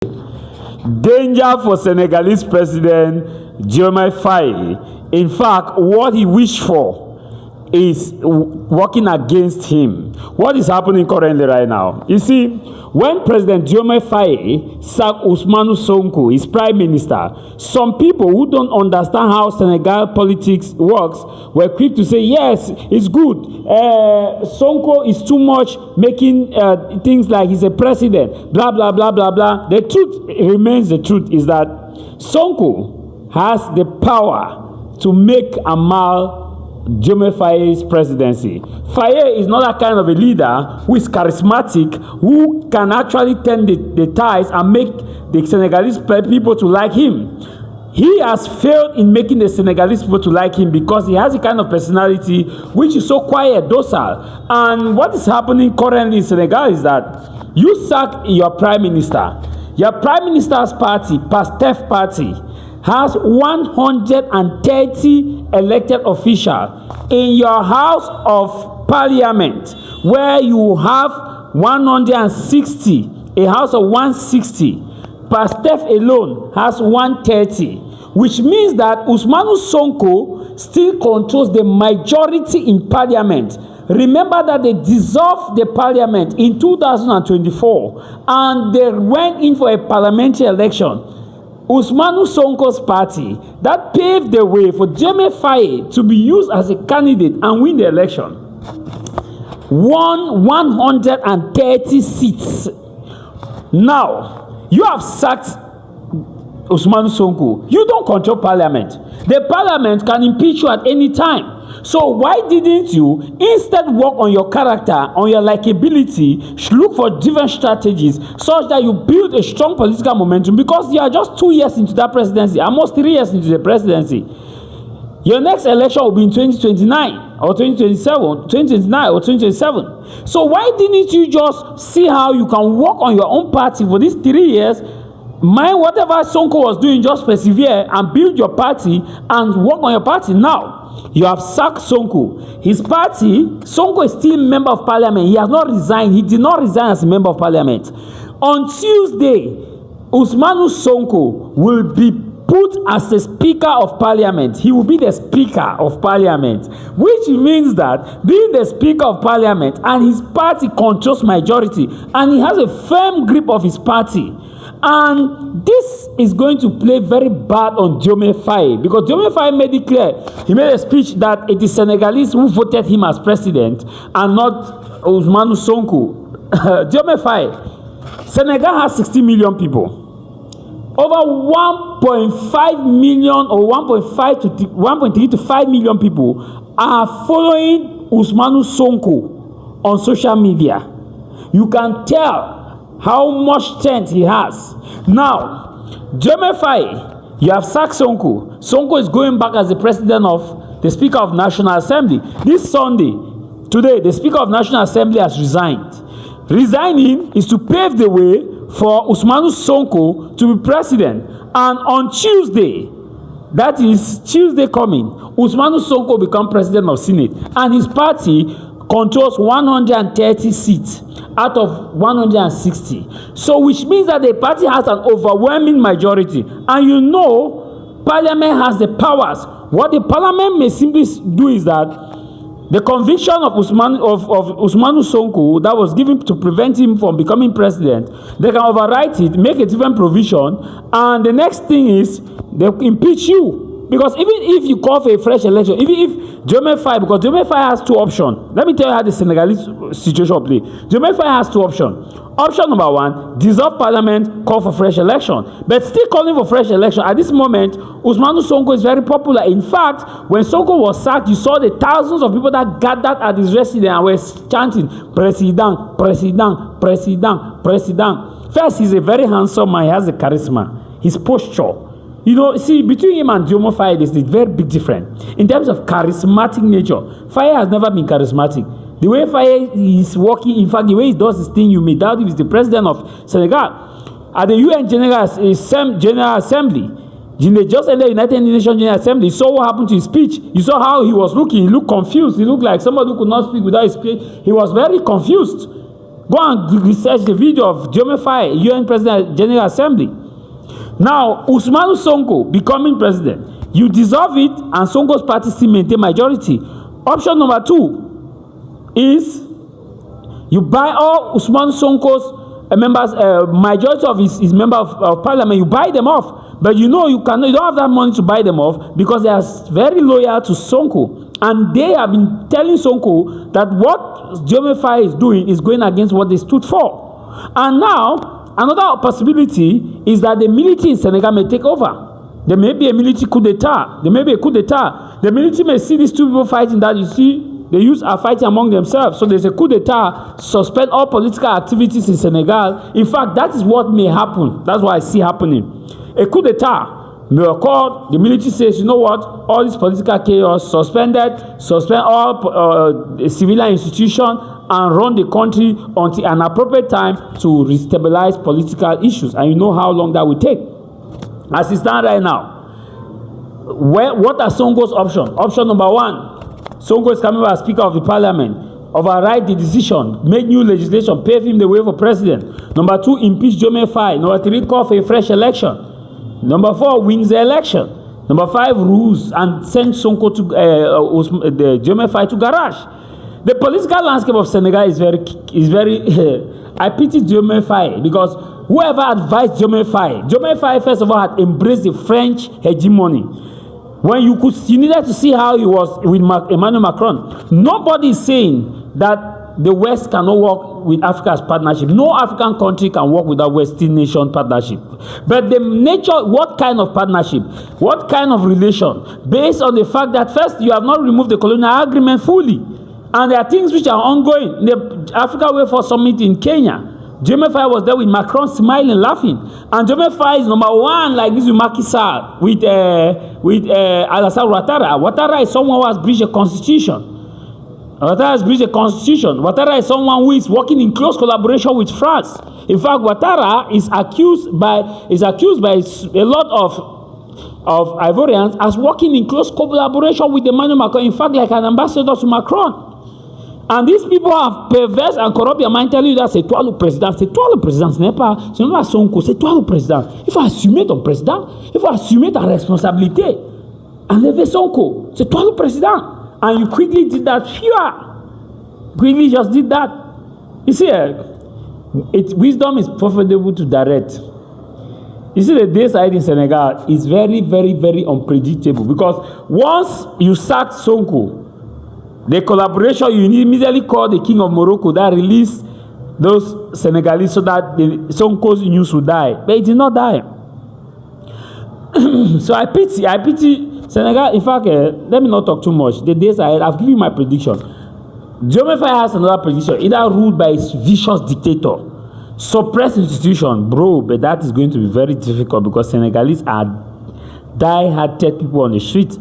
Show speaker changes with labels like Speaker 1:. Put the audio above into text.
Speaker 1: Danger for Senegalese President Faye. In fact, what he wished for is working against him. What is happening currently right now? You see, when President Faye sacked Ousmane Sonko, his prime minister, some people who don't understand how Senegal politics works were quick to say, yes, it's good. Sonko is too much making things like he's a president, blah, blah, blah, blah, blah. The truth remains the truth is that Sonko has the power to make Amal Faye's presidency. Faye is not that kind of a leader who is charismatic, who can actually turn the tides and make the Senegalese people to like him. He has failed in making the Senegalese people to like him because he has a kind of personality which is so quiet, docile. And what is happening currently in Senegal is that you sack your prime minister. Your prime minister's party, Pastef party, has 130 elected officials in your House of Parliament, where you have 160, a House of 160. Pastef alone has 130, which means that Ousmane Sonko still controls the majority in Parliament. Remember that they dissolved the Parliament in 2024 and they went in for a parliamentary election. Ousmane Sonko's party that paved the way for Faye to be used as a candidate and win the election won 130 seats. Now, you have sacked Ousmane Sonko. You don't control parliament. The parliament can impeach you at any time. So why didn't you instead work on your character, on your likability, look for different strategies such that you build a strong political momentum, because you are just 2 years into that presidency, almost 3 years into the presidency. Your next election will be in 2029 or 2029 or 2027. So why didn't you just see how you can work on your own party for these 3 years? Mind whatever Sonko was doing, just persevere and build your party and work on your party. Now, you have sacked Sonko. His party, Sonko is still a member of parliament. He has not resigned. He did not resign as a member of parliament. On Tuesday, Ousmane Sonko will be put as the Speaker of Parliament. He will be the Speaker of Parliament, which means that being the Speaker of Parliament and his party controls majority and he has a firm grip of his party. And this is going to play very bad on Faye, because Faye made it clear. He made a speech that it is Senegalese who voted him as president and not Ousmane Sonko. Faye, Senegal has 60 million people. Over 1.5 million or 1.3 to 5 million people are following Ousmane Sonko on social media. You can tell how much strength he has. Now, Faye, you have sacked Sonko. Sonko is going back as the president of the Speaker of National Assembly. This Sunday, today, the Speaker of National Assembly has resigned. Resigning is to pave the way for Ousmane Sonko to be president. And on Tuesday, that is Tuesday coming, Ousmane Sonko will become president of Senate. And his party controls 130 seats out of 160. So which means that the party has an overwhelming majority. And you know, parliament has the powers. What the parliament may simply do is that the conviction of Ousmane Sonko that was given to prevent him from becoming president, they can overwrite it, make a different provision, and the next thing is they impeach you. Because even if you call for a fresh election, even if Faye, because Faye has two options. Let me tell you how the Senegalese situation will play. Faye has two options. Option number one, dissolve parliament, call for fresh election. But still calling for fresh election, at this moment, Ousmane Sonko is very popular. In fact, when Sonko was sacked, you saw the thousands of people that gathered at his residence and were chanting, President, President, President, President. First, he's a very handsome man. He has a charisma. His posture. You know, see, between him and Faye, there's a very big difference. In terms of charismatic nature, Faye has never been charismatic. The way Faye is working, in fact, the way he does his thing, you may doubt if he's the president of Senegal. At the UN General Assembly, just ended the United Nations General Assembly, you saw what happened to his speech. You saw how he was looking. He looked confused. He looked like somebody who could not speak without his speech. He was very confused. Go and research the video of Faye, UN President General Assembly. Now, Usmanu Sonko becoming president, you dissolve it and Sonko's party still maintain majority. Option number 2 is you buy all Usmanu Sonko's members, majority of his members of parliament, you buy them off. But you know you don't have that money to buy them off because they are very loyal to Sonko. And they have been telling Sonko that what Faye is doing is going against what they stood for. And now, another possibility is that the military in Senegal may take over. There may be a military coup d'etat. There may be a coup d'etat. The military may see these two people fighting that you see. The youths are fighting among themselves. So there's a coup d'etat, suspend all political activities in Senegal. In fact, that is what may happen. That's what I see happening. A coup d'etat may occur. The military says, you know what? All this political chaos, suspend all civilian institutions and run the country until an appropriate time to restabilize political issues. And you know how long that will take. As it stands right now, what are Sonko's options? Option number 1. Sonko is coming as Speaker of the Parliament, override the decision, make new legislation, pave him the way for president. Number 2, impeach Faye. Number 3, call for a fresh election. Number 4, wins the election. Number 5, rules and send Sonko to Faye to garage. The political landscape of Senegal is very I pity Faye because whoever advised Faye first of all had embraced the French hegemony. When you needed to see how he was with Emmanuel Macron. Nobody is saying that the West cannot work with Africa as partnership. No African country can work without Western nation partnership. But the nature, what kind of partnership? What kind of relation? Based on the fact that first, you have not removed the colonial agreement fully. And there are things which are ongoing. The Africa Way for Summit in Kenya. Faye was there with Macron smiling, laughing. And Faye is number 1, like this with Macky Sall, with Alassane Ouattara. Ouattara is someone who has breached the constitution. Ouattara is someone who is working in close collaboration with France. In fact, Ouattara is accused by a lot of Ivorians as working in close collaboration with Emmanuel Macron. In fact, like an ambassador to Macron. And these people have perverse and corrupt your mind, telling you that c'est toi le président. C'est toi le président, ce n'est pas Sonko, c'est toi le président. Il faut assumer ton président, il faut assumer ta responsabilité. Enlever Sonko, c'est toi le président. And you quickly did that. Quickly just did that. You see, wisdom is profitable to direct. You see, the day side in Senegal is very, very, very unpredictable because once you sack Sonko, the collaboration, you immediately call the king of Morocco that released those Senegalese so that the Sonko's news would die. But it did not die. So I pity Senegal. In fact, let me not talk too much. The days ahead, I've given you my prediction. Faye has another prediction, either ruled by a vicious dictator, suppressed institution, bro, but that is going to be very difficult because Senegalese are die-hearted people on the street.